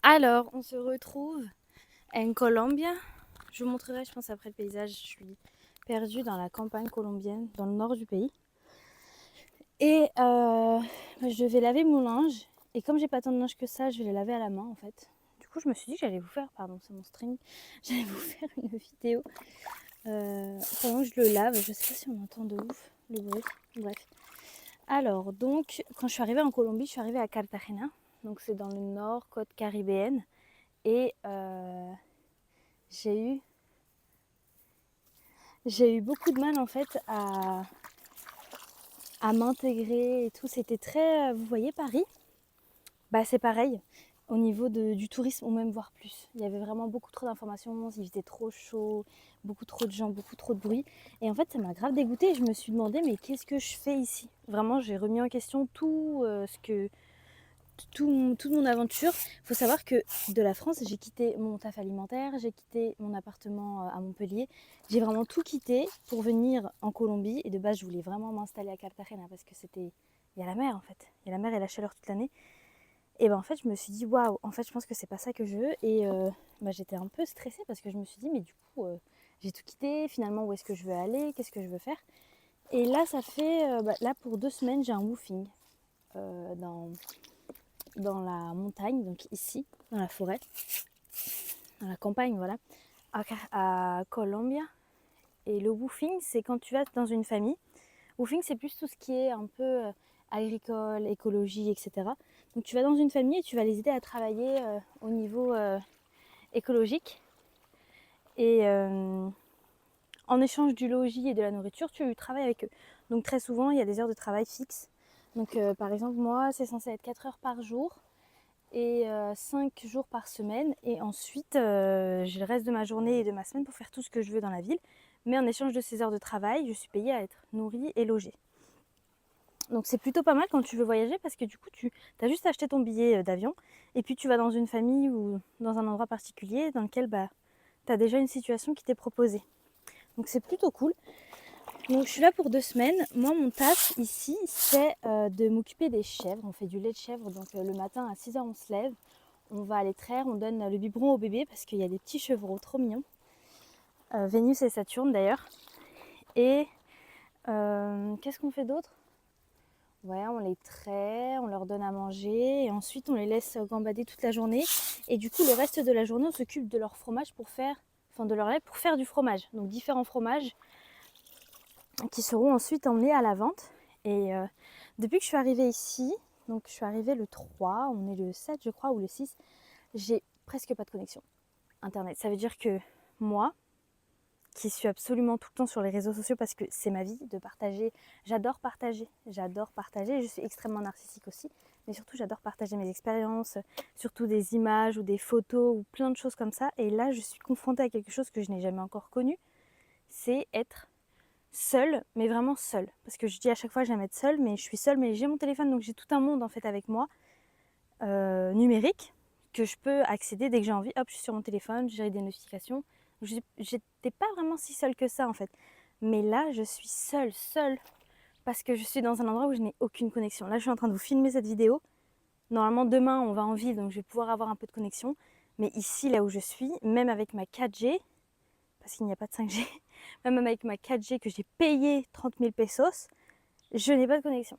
Alors, on se retrouve en Colombie. Je vous montrerai, je pense, après le paysage. Je suis perdue dans la campagne colombienne, dans le nord du pays. Et je vais laver mon linge. Et comme j'ai pas tant de linge que ça, je vais les laver à la main, en fait. Du coup, je me suis dit que j'allais vous faire, pardon, c'est mon string, j'allais vous faire une vidéo pendant que je le lave. Je sais pas si on entend de ouf le bruit. Bref. Alors, donc, quand je suis arrivée en Colombie, je suis arrivée à Cartagena. Donc, c'est dans le nord, côte caribéenne. Et j'ai eu beaucoup de mal en fait à m'intégrer et tout. C'était très. Vous voyez Paris? Bah c'est pareil au niveau du tourisme ou même voire plus. Il y avait vraiment beaucoup trop d'informations, il faisait trop chaud, beaucoup trop de gens, beaucoup trop de bruit. Et en fait ça m'a grave dégoûtée et je me suis demandé mais qu'est-ce que je fais ici? Vraiment j'ai remis en question tout toute mon aventure. Il faut savoir que de la France, j'ai quitté mon taf alimentaire, j'ai quitté mon appartement à Montpellier. J'ai vraiment tout quitté pour venir en Colombie. Et de base, je voulais vraiment m'installer à Cartagena parce que c'était... Il y a la mer en fait. Il y a la mer et la chaleur toute l'année. Et ben en fait, je me suis dit, waouh, en fait, je pense que c'est pas ça que je veux. Et j'étais un peu stressée parce que je me suis dit, mais du coup, j'ai tout quitté. Finalement, où est-ce que je veux aller? Qu'est-ce que je veux faire? Et là, ça fait... là, pour 2 semaines, j'ai un woofing dans la montagne, donc ici, dans la forêt, dans la campagne, voilà, à Colombia. Et le woofing, c'est quand tu vas dans une famille. Woofing, c'est plus tout ce qui est un peu agricole, écologie, etc. Donc tu vas dans une famille et tu vas les aider à travailler au niveau écologique. Et en échange du logis et de la nourriture, tu travailles avec eux. Donc très souvent, il y a des heures de travail fixes. Donc par exemple, moi, c'est censé être 4 heures par jour et 5 jours par semaine. Et ensuite, j'ai le reste de ma journée et de ma semaine pour faire tout ce que je veux dans la ville. Mais en échange de ces heures de travail, je suis payée à être nourrie et logée. Donc c'est plutôt pas mal quand tu veux voyager parce que du coup, tu as juste acheté ton billet d'avion et puis tu vas dans une famille ou dans un endroit particulier dans lequel tu as déjà une situation qui t'est proposée. Donc c'est plutôt cool. Donc je suis là pour 2 semaines. Moi, mon taf ici, c'est de m'occuper des chèvres. On fait du lait de chèvre. Donc le matin à 6 h, on se lève. On va les traire, on donne le biberon au bébé parce qu'il y a des petits chevreaux trop mignons. Vénus et Saturne d'ailleurs. Et qu'est-ce qu'on fait d'autre? Ouais, on les traite, on leur donne à manger et ensuite on les laisse gambader toute la journée. Et du coup, le reste de la journée, on s'occupe de leur fromage de leur lait pour faire du fromage. Donc différents fromages qui seront ensuite emmenés à la vente. Et depuis que je suis arrivée ici, donc je suis arrivée le 3, on est le 7 je crois ou le 6, j'ai presque pas de connexion internet. Ça veut dire que moi, qui suis absolument tout le temps sur les réseaux sociaux parce que c'est ma vie de partager. J'adore partager, je suis extrêmement narcissique aussi, mais surtout j'adore partager mes expériences, surtout des images ou des photos ou plein de choses comme ça. Et là, je suis confrontée à quelque chose que je n'ai jamais encore connu, c'est être seule, mais vraiment seule. Parce que je dis à chaque fois que j'aime être seule, mais je suis seule, mais j'ai mon téléphone, donc j'ai tout un monde en fait avec moi, numérique, que je peux accéder dès que j'ai envie. Hop, je suis sur mon téléphone, j'ai des notifications. J'étais pas vraiment si seule que ça en fait. Mais là, je suis seule, parce que je suis dans un endroit où je n'ai aucune connexion. Là, je suis en train de vous filmer cette vidéo. Normalement, demain, on va en ville, donc je vais pouvoir avoir un peu de connexion. Mais ici, là où je suis, même avec ma 4G, parce qu'il n'y a pas de 5G, même avec ma 4G que j'ai payé 30 000 pesos, je n'ai pas de connexion.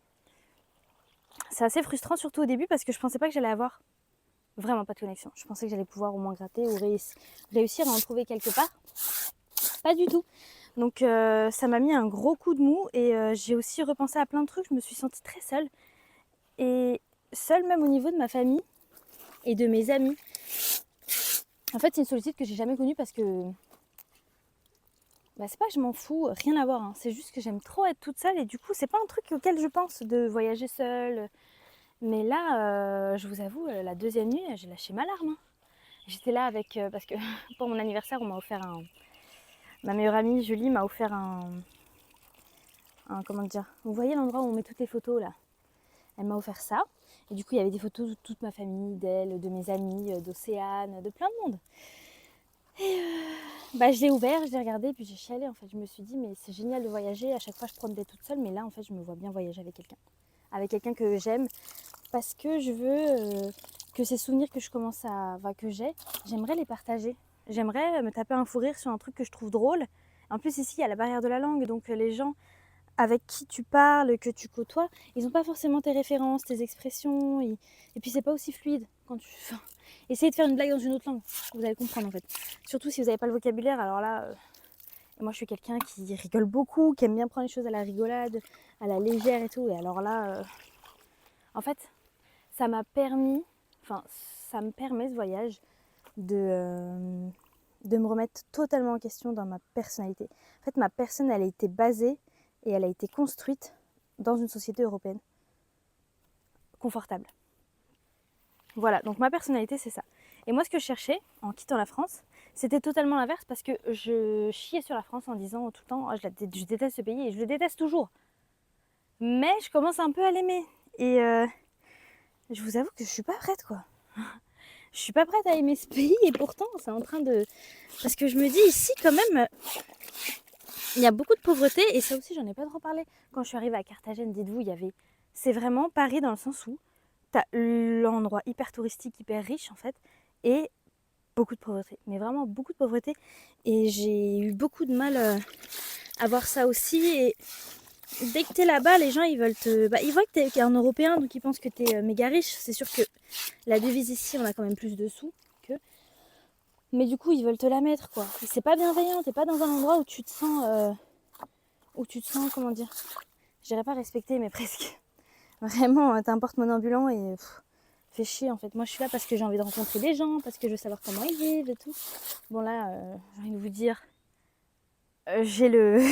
C'est assez frustrant, surtout au début, parce que je pensais pas que j'allais avoir vraiment pas de connexion. Je pensais que j'allais pouvoir au moins gratter ou réussir à en trouver quelque part. Pas du tout. Donc ça m'a mis un gros coup de mou et j'ai aussi repensé à plein de trucs. Je me suis sentie très seule. Et seule même au niveau de ma famille et de mes amis. En fait, c'est une solitude que j'ai jamais connue parce que c'est pas que je m'en fous, rien à voir. Hein. C'est juste que j'aime trop être toute seule et du coup, c'est pas un truc auquel je pense de voyager seule. Mais là, je vous avoue, la deuxième nuit, j'ai lâché ma larme. Hein. J'étais là avec... parce que pour mon anniversaire, on m'a offert un... Ma meilleure amie, Julie, m'a offert un... Comment dire? Vous voyez l'endroit où on met toutes les photos, là? Elle m'a offert ça. Et du coup, il y avait des photos de toute ma famille, d'elle, de mes amis, d'Océane, de plein de monde. Et je l'ai ouvert, je l'ai regardé, puis j'ai chialé en fait. Je me suis dit, mais c'est génial de voyager. À chaque fois, je promenais toute seule, mais là, en fait, je me vois bien voyager avec quelqu'un. Avec quelqu'un que j'aime, parce que je veux que ces souvenirs que je commence à, enfin, que j'aimerais les partager. J'aimerais me taper un fou rire sur un truc que je trouve drôle. En plus ici il y a la barrière de la langue, donc les gens avec qui tu parles, que tu côtoies, ils n'ont pas forcément tes références, tes expressions, et puis c'est pas aussi fluide quand tu... Enfin, essayez de faire une blague dans une autre langue, vous allez comprendre en fait. Surtout si vous n'avez pas le vocabulaire, alors là... moi je suis quelqu'un qui rigole beaucoup, qui aime bien prendre les choses à la rigolade, à la légère et tout, et alors là... en fait, ça m'a permis, enfin ça me permet ce voyage de me remettre totalement en question dans ma personnalité. En fait, ma personne, elle a été basée et elle a été construite dans une société européenne confortable. Voilà, donc ma personnalité, c'est ça. Et moi, ce que je cherchais en quittant la France, c'était totalement l'inverse parce que je chiais sur la France en disant tout le temps oh, je déteste ce pays et je le déteste toujours. Mais je commence un peu à l'aimer. Et je vous avoue que je suis pas prête, quoi. Je suis pas prête à aimer ce pays et pourtant, c'est en train de... Parce que je me dis ici, quand même, il y a beaucoup de pauvreté et ça aussi, j'en ai pas trop parlé. Quand je suis arrivée à Carthagène, dites-vous, il y avait... C'est vraiment Paris dans le sens où t'as l'endroit hyper touristique, hyper riche en fait, et beaucoup de pauvreté. Mais vraiment beaucoup de pauvreté. Et j'ai eu beaucoup de mal à voir ça aussi. Et dès que t'es là-bas, les gens, ils veulent te... Bah, ils voient que t'es un Européen, donc ils pensent que t'es méga riche. C'est sûr que la devise ici, on a quand même plus de sous que... Mais du coup, ils veulent te la mettre, quoi. Et c'est pas bienveillant, t'es pas dans un endroit où tu te sens... comment dire, je dirais pas respecté, mais presque. Vraiment, t'as un porte-monnaie ambulant et fait chier en fait. Moi, je suis là parce que j'ai envie de rencontrer des gens, parce que je veux savoir comment ils vivent et tout. Bon là, j'ai envie de vous dire, j'ai le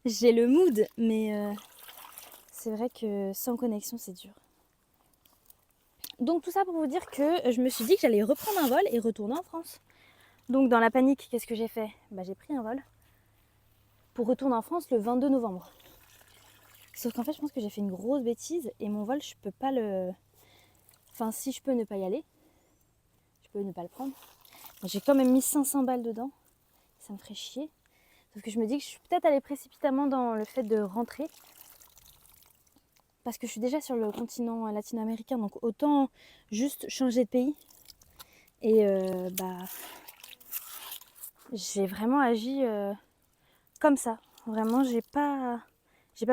j'ai le mood, mais c'est vrai que sans connexion, c'est dur. Donc tout ça pour vous dire que je me suis dit que j'allais reprendre un vol et retourner en France. Donc dans la panique, qu'est-ce que j'ai fait? Bah, j'ai pris un vol pour retourner en France le 22 novembre. Sauf qu'en fait, je pense que j'ai fait une grosse bêtise et mon vol, je peux pas le... Enfin, si je peux ne pas y aller, je peux ne pas le prendre. J'ai quand même mis 500 balles dedans. Ça me ferait chier. Sauf que je me dis que je suis peut-être allée précipitamment dans le fait de rentrer. Parce que je suis déjà sur le continent latino-américain, donc autant juste changer de pays. Et j'ai vraiment agi comme ça. Vraiment, j'ai pas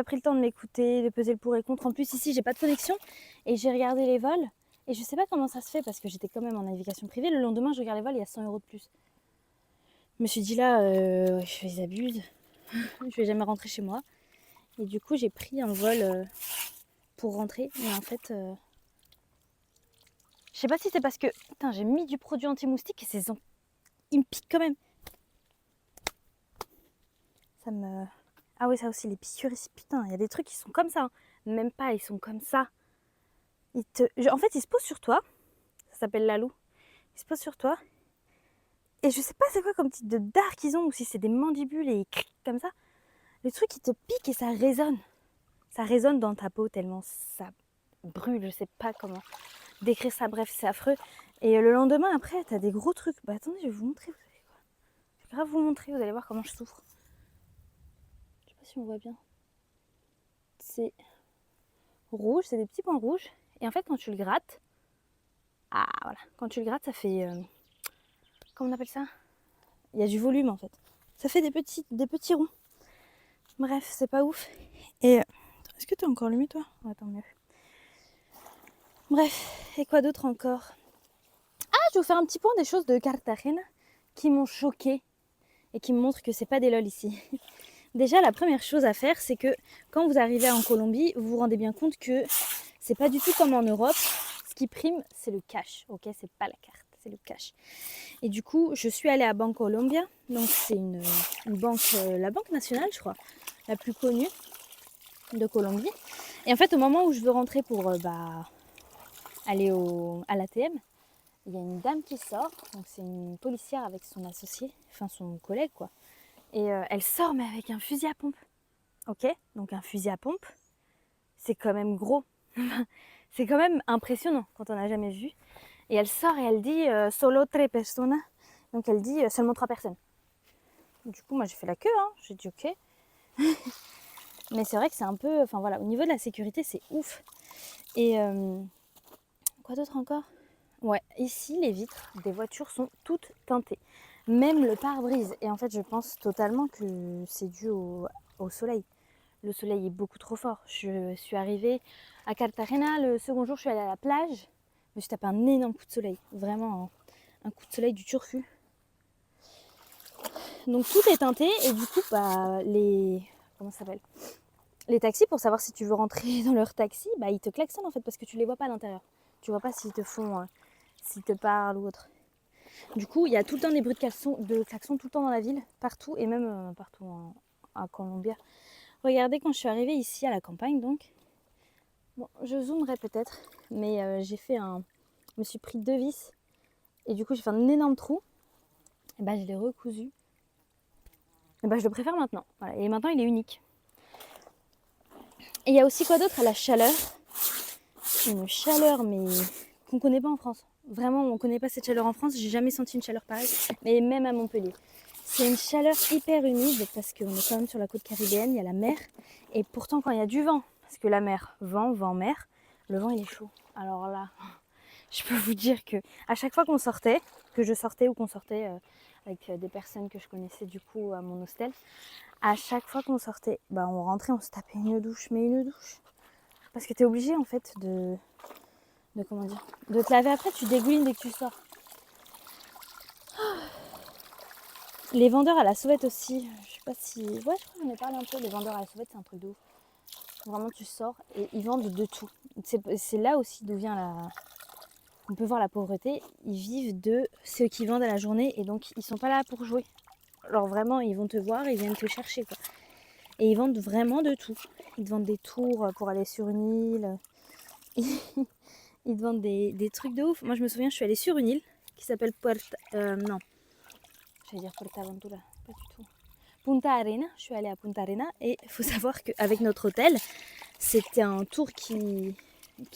pris le temps de m'écouter, de peser le pour et le contre. En plus, ici, j'ai pas de connexion. Et j'ai regardé les vols. Et je sais pas comment ça se fait parce que j'étais quand même en navigation privée. Le lendemain, je regarde les vols, il y a 100 € de plus. Je me suis dit là, ils abusent. Je vais jamais rentrer chez moi. Et du coup, j'ai pris un vol pour rentrer. Mais en fait, je sais pas si c'est parce que putain, j'ai mis du produit anti-moustique et il me pique quand même. Ça me... Ah oui, ça aussi, les piqûres ici, putain, il y a des trucs qui sont comme ça. Hein. Même pas, ils sont comme ça. En fait, ils se posent sur toi. Ça s'appelle l'alou. Ils se posent sur toi. Et je sais pas c'est quoi comme type de dard qu'ils ont, ou si c'est des mandibules et ils crient comme ça. Le truc, il te pique et ça résonne. Ça résonne dans ta peau tellement ça brûle, je sais pas comment décrire ça, bref, c'est affreux. Et le lendemain, après, t'as des gros trucs. Bah attendez, je vais vous montrer, vous savez quoi. Je vais grave vous montrer, vous allez voir comment je souffre. Je sais pas si on voit bien. C'est rouge, c'est des petits points rouges. Et en fait, quand tu le grattes, ah voilà, quand tu le grattes, ça fait... comment on appelle ça? Il y a du volume en fait. Ça fait des petits ronds. Bref, c'est pas ouf. Et est-ce que t'es encore allumé toi? Ouais, tant mieux. Bref, et quoi d'autre encore? Ah, je vais vous faire un petit point des choses de Cartagena qui m'ont choquée et qui me montrent que c'est pas des lol ici. Déjà, la première chose à faire, c'est que quand vous arrivez en Colombie, vous vous rendez bien compte que c'est pas du tout comme en Europe. Ce qui prime, c'est le cash, ok? C'est pas la carte, c'est le cash. Et du coup, je suis allée à Bancolombia, donc c'est une banque, la banque nationale, je crois, la plus connue de Colombie. Et en fait, au moment où je veux rentrer pour aller à l'ATM, il y a une dame qui sort, donc c'est une policière avec son associé, enfin son collègue quoi. Et elle sort mais avec un fusil à pompe. Ok, donc un fusil à pompe, c'est quand même gros. C'est quand même impressionnant quand on n'a jamais vu. Et elle sort et elle dit solo tres personas. Donc elle dit seulement 3 personnes. Du coup, moi j'ai fait la queue, hein. J'ai dit ok. Mais c'est vrai que c'est un peu... Enfin voilà, au niveau de la sécurité, c'est ouf. Et quoi d'autre encore? Ouais, ici, les vitres des voitures sont toutes teintées. Même le pare-brise. Et en fait, je pense totalement que c'est dû au soleil. Le soleil est beaucoup trop fort. Je suis arrivée à Cartagena, le second jour, je suis allée à la plage. Je me suis tapé un énorme coup de soleil. Vraiment un coup de soleil du turfu. Donc tout est teinté et du coup, bah, comment ça s'appelle, les taxis, pour savoir si tu veux rentrer dans leur taxi, bah, ils te klaxonnent en fait parce que tu les vois pas à l'intérieur. Tu vois pas s'ils te font, s'ils te parlent ou autre. Du coup, il y a tout le temps des bruits de klaxons tout le temps dans la ville, partout et même partout à Colombia. Regardez quand je suis arrivée ici à la campagne, donc, bon, je zoomerai peut-être, mais je me suis pris 2 vis et du coup j'ai fait un énorme trou. Et bah je l'ai recousu. Et bah je le préfère maintenant. Voilà. Et maintenant il est unique. Et il y a aussi quoi d'autre? La chaleur. Une chaleur mais qu'on connaît pas en France. Vraiment, on connaît pas cette chaleur en France. J'ai jamais senti une chaleur pareille. Mais même à Montpellier. C'est une chaleur hyper humide parce qu'on est quand même sur la côte caribéenne, il y a la mer. Et pourtant quand il y a du vent, parce que la mer, vent, mer, le vent il est chaud. Alors là, je peux vous dire que à chaque fois qu'on sortait, que je sortais ou qu'on sortait avec des personnes que je connaissais du coup à mon hostel, à chaque fois qu'on sortait, bah on rentrait, on se tapait une douche, mais une douche. Parce que t'es obligé en fait de comment dire, de te laver après, tu dégoulines dès que tu sors. Les vendeurs à la sauvette aussi, je sais pas si... Ouais, je crois que j'en ai parlé un peu, les vendeurs à la sauvette, c'est un truc de ouf. Vraiment, tu sors et ils vendent de tout. C'est là aussi d'où vient on peut voir la pauvreté. Ils vivent de ceux qui vendent à la journée et donc ils sont pas là pour jouer. Alors vraiment, ils vont te voir, ils viennent te chercher quoi. Et ils vendent vraiment de tout. Ils te vendent des tours pour aller sur une île. Ils te vendent des trucs de ouf. Moi, je me souviens, je suis allée sur une île qui s'appelle non, j'allais dire Puerto Aventura, pas du tout. Punta Arena, je suis allée à Punta Arena et il faut savoir qu'avec notre hôtel, c'était un tour qui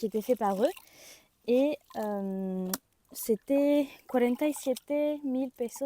était fait par eux et c'était 47 000 pesos